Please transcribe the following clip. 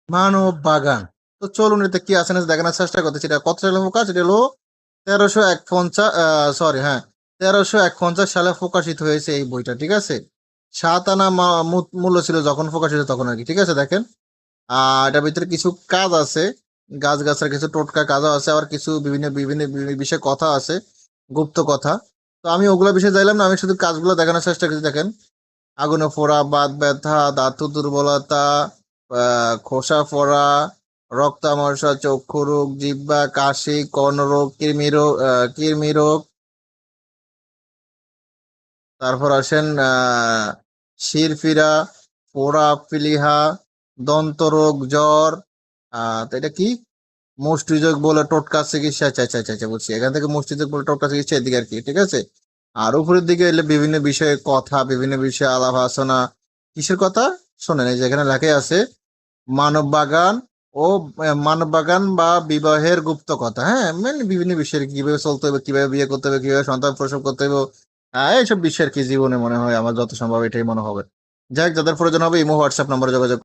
মানব বাগান। তো চলুন এতে কি আছে না দেখানোর চেষ্টা করতেছি। এটা কত সালে প্রকাশ? এটা হলো 1351, সরি, হ্যাঁ, 1351 সালে প্রকাশিত হয়েছে এই বইটা, ঠিক আছে। 7 আনা মূল্য ছিল যখন প্রকাশিত তখন আর কি, ঠিক আছে। দেখেন, এটার ভিতরে কিছু কাজ আছে, গাছের কিছু টোটকা কাজও আছে, আবার কিছু বিভিন্ন বিভিন্ন বিভিন্ন বিষয়ে কথা আছে, গুপ্ত কথা। তো আমি ওগুলো বিষয়ে চাইলাম না, আমি শুধু কাজগুলো দেখানোর চেষ্টা করছি। দেখেন, আগুনে পোড়া, বাত ব্যথা, ধাতু দুর্বলতা, খোসা পড়া, রক্তামশা, চক্ষু রোগ, জিহ্বা, কাশি, কর্ণরোগ, কৃমিরোগ। তারপর আসেন শিরফিরা, পোড়া, প্লীহা, দন্তরোগ, জ্বর। তো এটা কি? মুষ্টিযোগ বলে টোটকা চিকিৎসা। আচ্ছা আচ্ছা আচ্ছা আচ্ছা, বুঝছি। এখান থেকে মুষ্টিযোগ বলে টোটকা চিকিৎসা এদিকে আর কি, ঠিক আছে। আর উপরের দিকে এলে বিভিন্ন বিষয়ে কথা, বিভিন্ন বিষয়ে আলাপ আলোচনা। কিসের কথা? শোনেন, এই যে এখানে লেখা আছে মানব বাগান ও মানব বাগান বা বিবাহের গুপ্ত কথা। হ্যাঁ, মানে বিভিন্ন বিষয়ের কিভাবে চলতে হবে, কিভাবে বিয়ে করতে হবে, কিভাবে সন্তান প্রসব করতে হবে, এইসব বিষয়ের কি জীবনে মনে হয় আমার যত সম্ভব এটাই মনে হবে। যাই হোক, যাদের প্রয়োজন হবে ইমো হোয়াটসঅ্যাপ নম্বরে যোগাযোগ